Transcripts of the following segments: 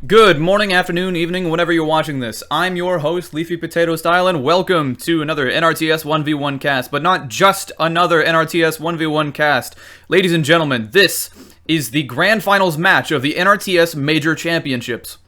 Good morning, afternoon, evening, whenever you're watching this. I'm your host, Leafy Potato Style, and welcome to another NRTS 1v1 cast, but not just another NRTS 1v1 cast. Ladies and gentlemen, this is the Grand Finals match of the NRTS Major Championships.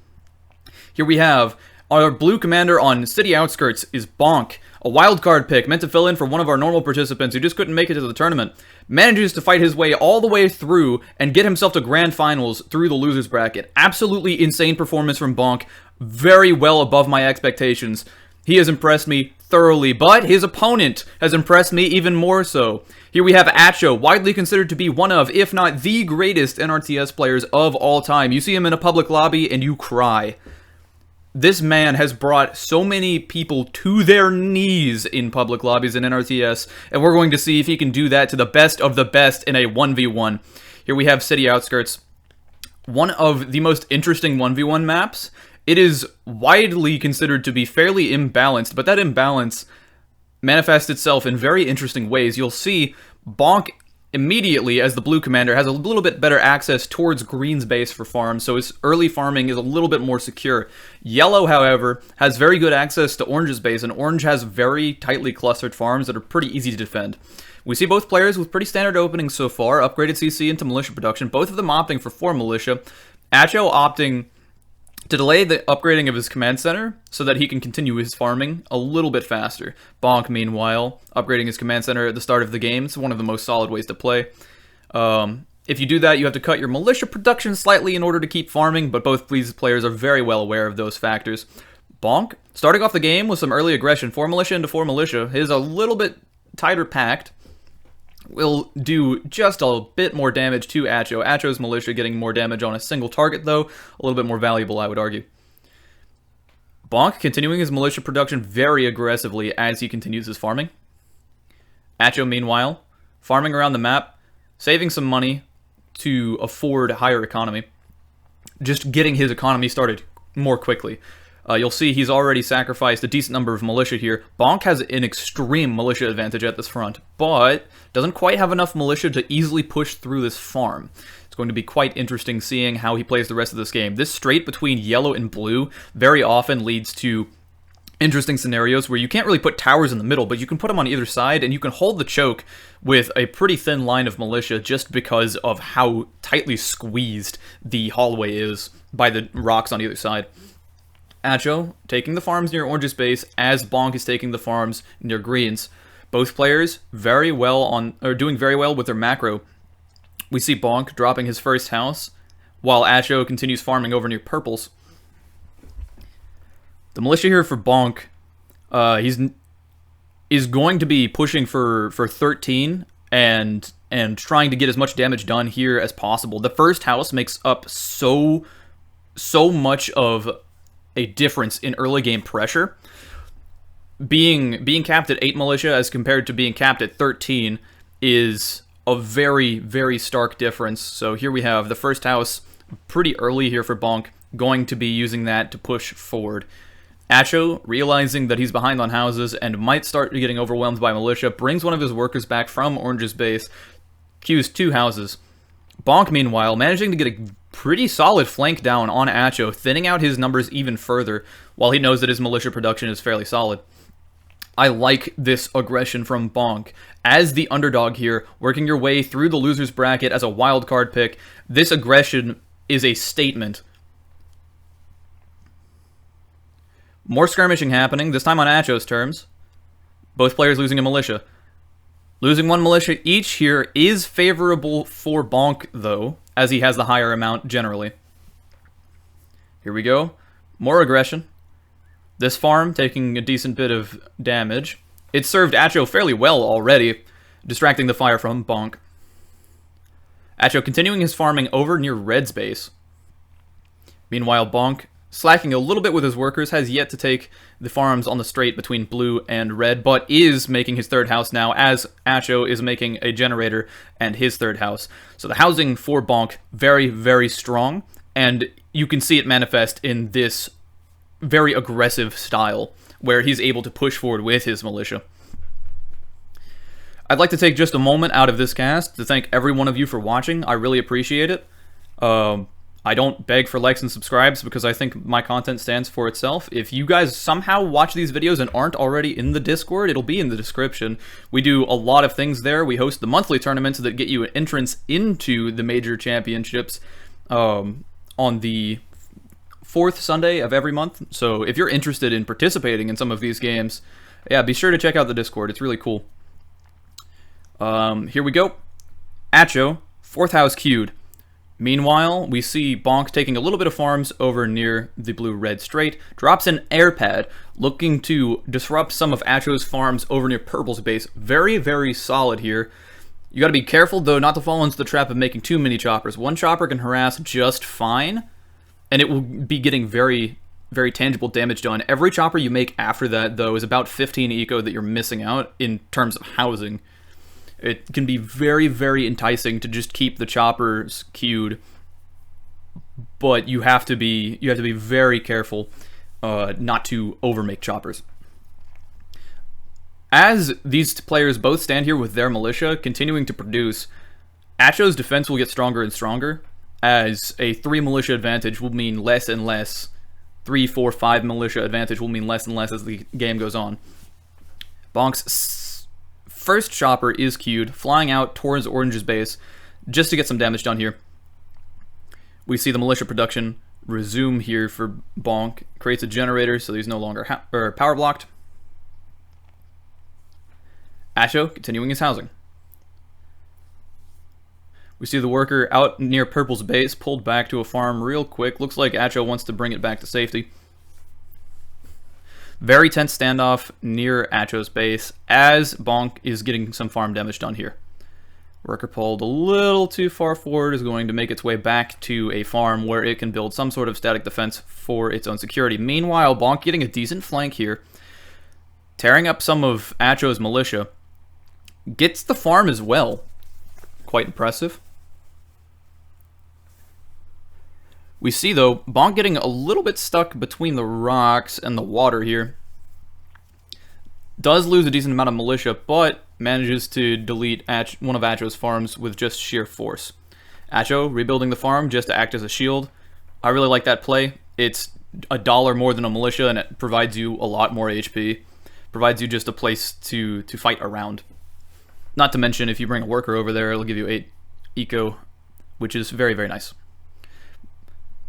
Here we have our blue commander on City Outskirts is AzBoNk, a wildcard pick meant to fill in for one of our normal participants who just couldn't make it to the tournament. Manages to fight his way all the way through and get himself to Grand Finals through the losers bracket. Absolutely insane performance from AzBoNk. Very well above my expectations. He has impressed me thoroughly, but his opponent has impressed me even more so. Here we have Acho, widely considered to be one of, if not the greatest NRTS players of all time. You see him in a public lobby and you cry. This man has brought so many people to their knees in public lobbies in NRTS, and we're going to see if he can do that to the best of the best in a 1v1. Here we have City Outskirts, one of the most interesting 1v1 maps. It is widely considered to be fairly imbalanced, but that imbalance manifests itself in very interesting ways. You'll see AzBoNk immediately, as the blue commander, has a little bit better access towards green's base for farms, so his early farming is a little bit more secure. Yellow, however, has very good access to orange's base, and orange has very tightly clustered farms that are pretty easy to defend. We see both players with pretty standard openings so far, upgraded CC into militia production, both of them opting for 4 militia. Acho opting to delay the upgrading of his command center so that he can continue his farming a little bit faster. AzBoNk, meanwhile, upgrading his command center at the start of the game. It's one of the most solid ways to play. If you do that, you have to cut your militia production slightly in order to keep farming, but both these players are very well aware of those factors. AzBoNk, starting off the game with some early aggression, 4 militia into 4 militia, is a little bit tighter packed. Will do just a bit more damage to Acho. Acho's militia getting more damage on a single target, though. A little bit more valuable, I would argue. AzBoNk continuing his militia production very aggressively as he continues his farming. Acho, meanwhile, farming around the map, saving some money to afford higher economy. Just getting his economy started more quickly. You'll see he's already sacrificed a decent number of militia here. AzBoNk has an extreme militia advantage at this front, but doesn't quite have enough militia to easily push through this farm. It's going to be quite interesting seeing how he plays the rest of this game. This straight between yellow and blue very often leads to interesting scenarios where you can't really put towers in the middle, but you can put them on either side, and you can hold the choke with a pretty thin line of militia just because of how tightly squeezed the hallway is by the rocks on either side. Acho taking the farms near orange's base as AzBoNk is taking the farms near green's. Both players doing very well with their macro. We see AzBoNk dropping his first house while Acho continues farming over near purple's. The militia here for AzBoNk, is going to be pushing for 13 and trying to get as much damage done here as possible. The first house makes up so much of a difference in early game pressure. Being capped at 8 militia as compared to being capped at 13 is a very, very stark difference. So here we have the first house pretty early here for AzBoNk, going to be using that to push forward. Acho, realizing that he's behind on houses and might start getting overwhelmed by militia, brings one of his workers back from orange's base, queues 2 houses. AzBoNk, meanwhile, managing to get a pretty solid flank down on Acho, thinning out his numbers even further, while he knows that his militia production is fairly solid. I like this aggression from AzBoNk. As the underdog here, working your way through the loser's bracket as a wild card pick, this aggression is a statement. More skirmishing happening, this time on Acho's terms. Both players losing a militia. Losing 1 militia each here is favorable for AzBoNk, though, as he has the higher amount generally. Here we go. More aggression. This farm taking a decent bit of damage. It served Acho fairly well already, distracting the fire from AzBoNk. Acho continuing his farming over near red's base. Meanwhile, AzBoNk, slacking a little bit with his workers, has yet to take the farms on the straight between blue and red, but is making his third house now, as Acho is making a generator and his third house. So the housing for AzBoNk, very, very strong, and you can see it manifest in this very aggressive style, where he's able to push forward with his militia. I'd like to take just a moment out of this cast to thank every one of you for watching. I really appreciate it. I don't beg for likes and subscribes because I think my content stands for itself. If you guys somehow watch these videos and aren't already in the Discord, it'll be in the description. We do a lot of things there. We host the monthly tournaments that get you an entrance into the Major Championships on the 4th Sunday of every month. So if you're interested in participating in some of these games, yeah, be sure to check out the Discord. It's really cool. Here we go. Acho, 4th house queued. Meanwhile, we see AzBoNk taking a little bit of farms over near the blue-red straight, drops an air pad, looking to disrupt some of Acho's farms over near purple's base. Very, very solid here. You gotta be careful, though, not to fall into the trap of making too many choppers. One chopper can harass just fine, and it will be getting very, very tangible damage done. Every chopper you make after that, though, is about 15 eco that you're missing out in terms of housing. It can be very, very enticing to just keep the choppers queued, but you have to be very careful not to overmake choppers. As these players both stand here with their militia continuing to produce, Acho's defense will get stronger and stronger, as a 3 militia advantage will mean less and less. 3, 4, 5 militia advantage will mean less and less as the game goes on. AzBoNk's first chopper is queued, flying out towards Orange's base just to get some damage done here. We see the militia production resume here for AzBoNk. Creates a generator so he's no longer power blocked. Acho continuing his housing. We see the worker out near purple's base, pulled back to a farm real quick. Looks like Acho wants to bring it back to safety. Very tense standoff near Acho's base as AzBoNk is getting some farm damage done here. Worker pulled a little too far forward, is going to make its way back to a farm where it can build some sort of static defense for its own security. Meanwhile, AzBoNk getting a decent flank here, tearing up some of Acho's militia. Gets the farm as well. Quite impressive. We see, though, AzBoNk getting a little bit stuck between the rocks and the water here. Does lose a decent amount of militia, but manages to delete one of Acho's farms with just sheer force. Acho rebuilding the farm just to act as a shield. I really like that play. It's $1 more than a militia, and it provides you a lot more HP. Provides you just a place to fight around. Not to mention, if you bring a worker over there, it'll give you 8 eco, which is very, very nice.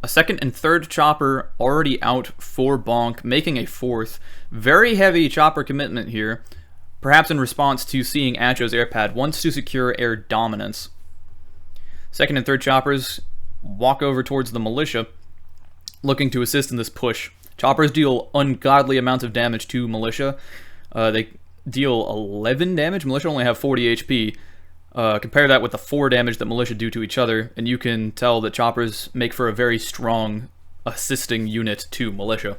A second and third chopper already out for AzBoNk, making a 4th. Very heavy chopper commitment here, perhaps in response to seeing Acho's air pad, wants to secure air dominance. Second and third choppers walk over towards the militia, looking to assist in this push. Choppers deal ungodly amounts of damage to militia. They deal 11 damage. Militia only have 40 HP. Compare that with the 4 damage that militia do to each other, and you can tell that choppers make for a very strong assisting unit to militia.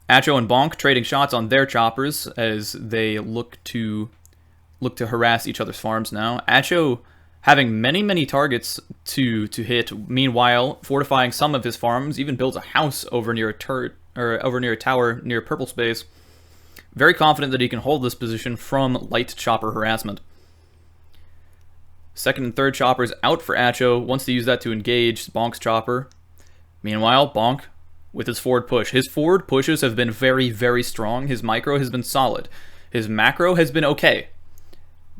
Acho and AzBoNk trading shots on their choppers as they look to harass each other's farms now. Acho having many targets to hit. Meanwhile, fortifying some of his farms, even builds a house over near a tower near purple space. Very confident that he can hold this position from light chopper harassment. Second and third choppers out for Acho. Wants to use that to engage AzBoNk's chopper. Meanwhile, AzBoNk with his forward push. His forward pushes have been very strong. His micro has been solid. His macro has been okay.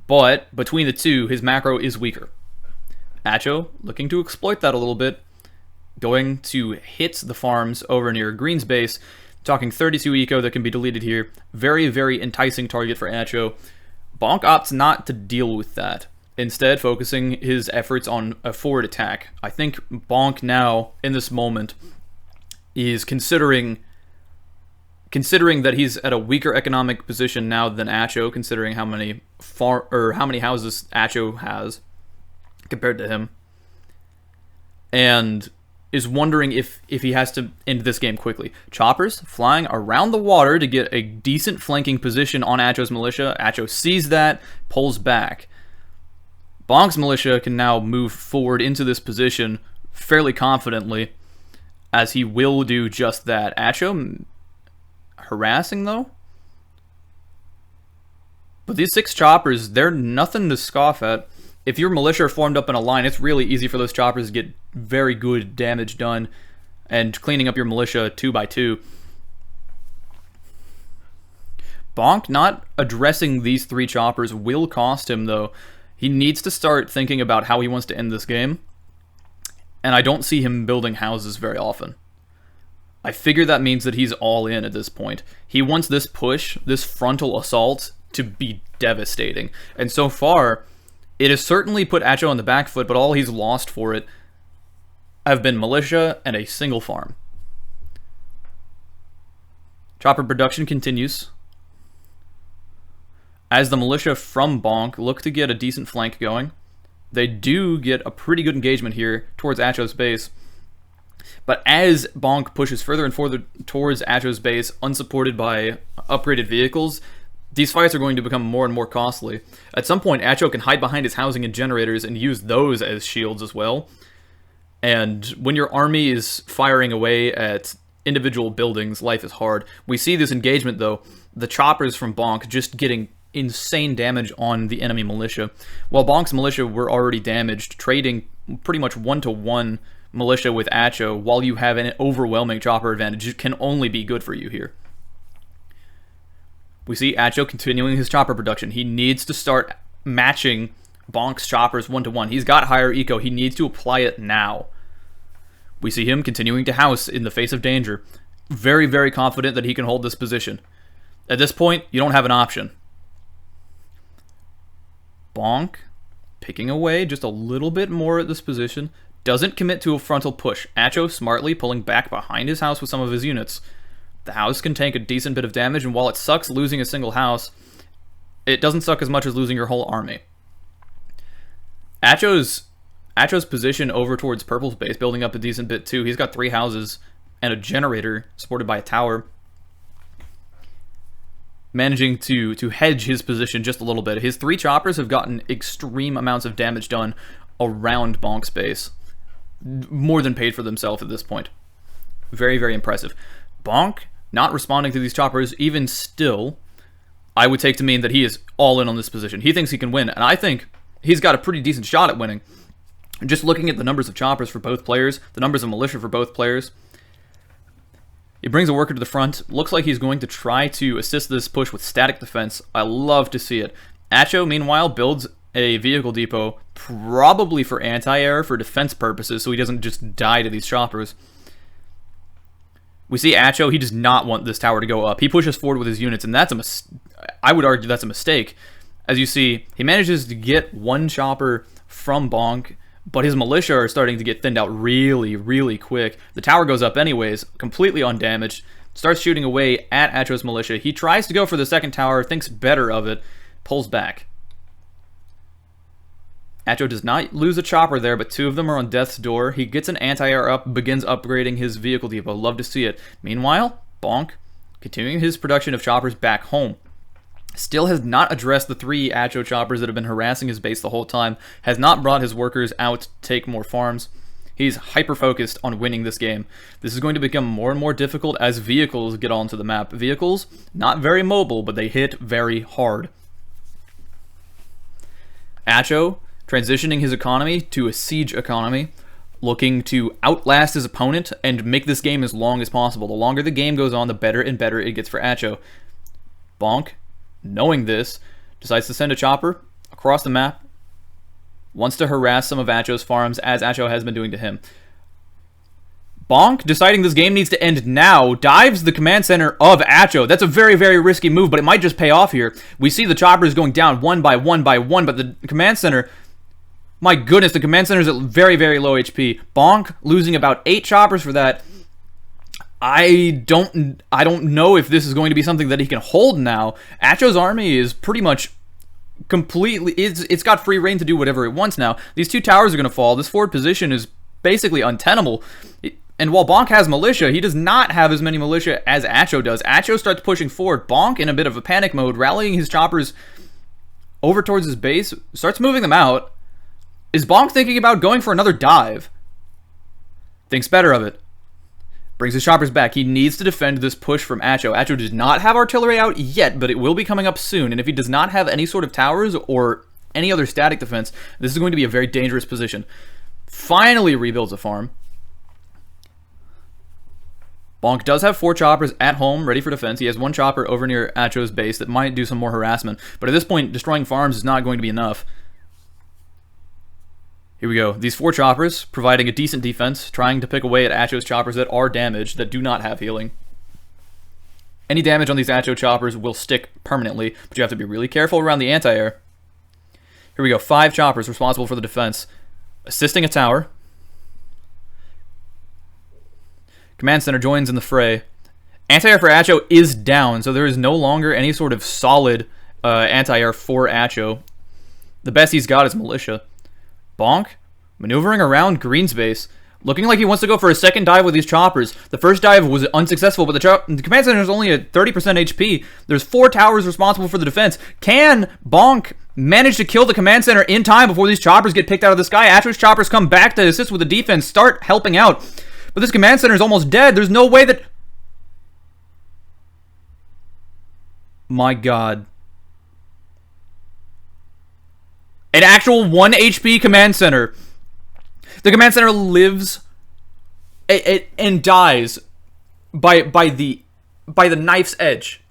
But between the two, his macro is weaker. Acho looking to exploit that a little bit. Going to hit the farms over near Green's base. Talking 32 eco that can be deleted here. Very enticing target for Acho. AzBoNk opts not to deal with that, instead focusing his efforts on a forward attack. I think AzBoNk now, in this moment, is considering that he's at a weaker economic position now than Acho, considering how many houses Acho has compared to him, and is wondering if he has to end this game quickly. Choppers flying around the water to get a decent flanking position on Acho's militia. Acho sees that, pulls back. AzBoNk's militia can now move forward into this position fairly confidently, as he will do just that. Acho harassing, though? But these 6 choppers, they're nothing to scoff at. if your militia are formed up in a line, it's really easy for those choppers to get very good damage done and cleaning up your militia 2 by 2. Bonk not addressing these 3 choppers will cost him, though. He needs to start thinking about how he wants to end this game, and I don't see him building houses very often. I figure that means that he's all in at this point. He wants this push, this frontal assault, to be devastating. And so far, it has certainly put Acho on the back foot, but all he's lost for it have been militia and a single farm. Chopper production continues as the militia from Bonk look to get a decent flank going. They do get a pretty good engagement here towards Acho's base. But as Bonk pushes further and further towards Acho's base, unsupported by upgraded vehicles, these fights are going to become more and more costly. At some point, Acho can hide behind his housing and generators and use those as shields as well. And when your army is firing away at individual buildings, life is hard. We see this engagement, though. The choppers from Bonk just getting insane damage on the enemy militia. While Bonk's militia were already damaged, trading pretty much 1-to-1 militia with Acho while you have an overwhelming chopper advantage can only be good for you here. We see Acho continuing his chopper production. He needs to start matching Bonk's choppers 1-to-1. He's got higher eco. He needs to apply it now. We see him continuing to house in the face of danger. Very, very confident that he can hold this position. At this point, you don't have an option. Bonk picking away just a little bit more at this position. Doesn't commit to a frontal push. Acho smartly pulling back behind his house with some of his units. The house can take a decent bit of damage, and while it sucks losing a single house, it doesn't suck as much as losing your whole army. Acho's position over towards Purple's base, building up a decent bit too. He's got 3 houses and a generator supported by a tower. Managing to hedge his position just a little bit. His 3 choppers have gotten extreme amounts of damage done around Bonk's base. More than paid for themselves at this point. Very, very impressive. Bonk not responding to these choppers, even still, I would take to mean that he is all in on this position. He thinks he can win, and I think he's got a pretty decent shot at winning. Just looking at the numbers of choppers for both players, the numbers of militia for both players, he brings a worker to the front. Looks like he's going to try to assist this push with static defense. I love to see it. Acho, meanwhile, builds a vehicle depot, probably for anti-air, for defense purposes, so he doesn't just die to these choppers. We see Acho, he does not want this tower to go up. He pushes forward with his units, and I would argue that's a mistake. As you see, he manages to get 1 chopper from Bonk, but his militia are starting to get thinned out really, really quick. The tower goes up anyways, completely undamaged, starts shooting away at Acho's militia. He tries to go for the second tower, thinks better of it, pulls back. Acho does not lose a chopper there, but 2 of them are on death's door. He gets an anti-air up, begins upgrading his vehicle depot. Love to see it. Meanwhile, Bonk, continuing his production of choppers back home, still has not addressed the 3 Acho choppers that have been harassing his base the whole time, has not brought his workers out to take more farms. He's hyper-focused on winning this game. This is going to become more and more difficult as vehicles get onto the map. Vehicles, not very mobile, but they hit very hard. Acho, transitioning his economy to a siege economy, looking to outlast his opponent and make this game as long as possible. The longer the game goes on, the better and better it gets for Acho. Bonk, knowing this, decides to send a chopper across the map, wants to harass some of Acho's farms, as Acho has been doing to him. Bonk, deciding this game needs to end now, dives the command center of Acho. That's a very, very risky move, but it might just pay off here. We see the choppers going down 1 by 1 by 1, but the command center... My goodness, the command center is at very, very low HP. Bonk losing about 8 choppers for that. I don't know if this is going to be something that he can hold now. Acho's army is pretty much completely... It's got free reign to do whatever it wants now. These 2 towers are going to fall. This forward position is basically untenable. And while Bonk has militia, he does not have as many militia as Acho does. Acho starts pushing forward. Bonk, in a bit of a panic mode, rallying his choppers over towards his base, starts moving them out. Is Bonk thinking about going for another dive? Thinks better of it. Brings his choppers back. He needs to defend this push from Acho. Acho does not have artillery out yet, but it will be coming up soon. And if he does not have any sort of towers or any other static defense, this is going to be a very dangerous position. Finally rebuilds a farm. Bonk does have 4 choppers at home, ready for defense. He has 1 chopper over near Acho's base that might do some more harassment. But at this point, destroying farms is not going to be enough. Here we go. These 4 choppers, providing a decent defense, trying to pick away at Acho's choppers that are damaged, that do not have healing. Any damage on these Acho choppers will stick permanently, but you have to be really careful around the anti-air. Here we go. 5 choppers responsible for the defense. Assisting a tower. Command Center joins in the fray. Anti-air for Acho is down, so there is no longer any sort of solid anti-air for Acho. The best he's got is Militia. Bonk, maneuvering around Green's base, looking like he wants to go for a second dive with these choppers. The first dive was unsuccessful, but the Command Center is only at 30% HP. There's 4 towers responsible for the defense. Can Bonk manage to kill the Command Center in time before these choppers get picked out of the sky? Acho's choppers come back to assist with the defense, start helping out. But this Command Center is almost dead. There's no way that... My God. An actual 1 HP Command Center. The Command Center lives and dies by the knife's edge.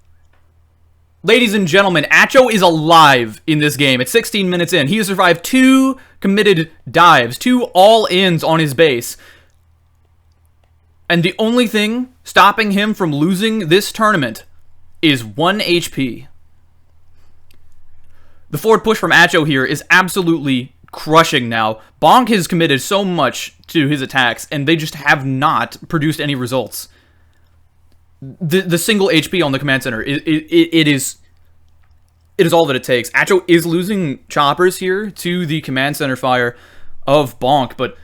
Ladies and gentlemen, Acho is alive in this game. It's 16 minutes in. He has survived 2 committed dives, 2 all-ins on his base. And the only thing stopping him from losing this tournament is 1 HP. The forward push from Acho here is absolutely crushing now. Bonk has committed so much to his attacks, and they just have not produced any results. The single HP on the Command Center, it is all that it takes. Acho is losing choppers here to the Command Center fire of Bonk, but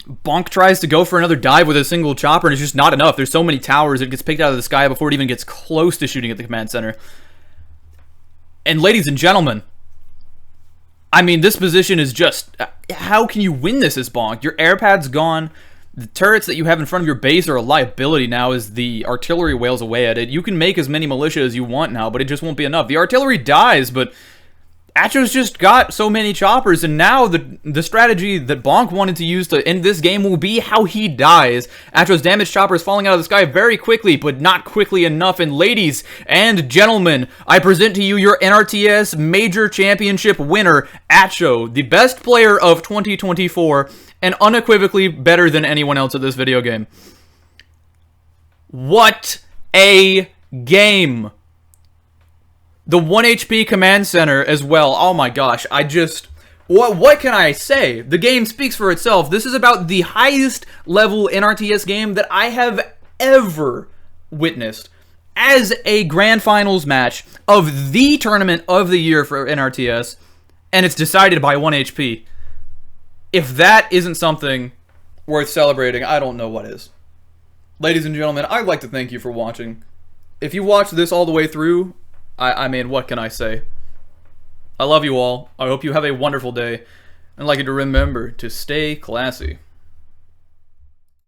Bonk tries to go for another dive with a single chopper, and it's just not enough. There's so many towers, it gets picked out of the sky before it even gets close to shooting at the Command Center. And ladies and gentlemen, I mean, this position is just... How can you win this as Bonk? Your air pad's gone. The turrets that you have in front of your base are a liability now as the artillery wails away at it. You can make as many militia as you want now, but it just won't be enough. The artillery dies, but Acho's just got so many choppers, and now the strategy that Bonk wanted to use to end this game will be how he dies. Acho's damaged chopper is falling out of the sky very quickly, but not quickly enough. And ladies and gentlemen, I present to you your NRTS Major Championship winner, Acho, the best player of 2024, and unequivocally better than anyone else at this video game. What a game! The 1 HP Command Center as well. Oh my gosh, what can I say? The game speaks for itself. This is about the highest level NRTS game that I have ever witnessed as a Grand Finals match of the tournament of the year for NRTS, and it's decided by 1 HP. If that isn't something worth celebrating, I don't know what is. Ladies and gentlemen, I'd like to thank you for watching. If you watched this all the way through, I mean, what can I say? I love you all. I hope you have a wonderful day. And I'd like you to remember to stay classy.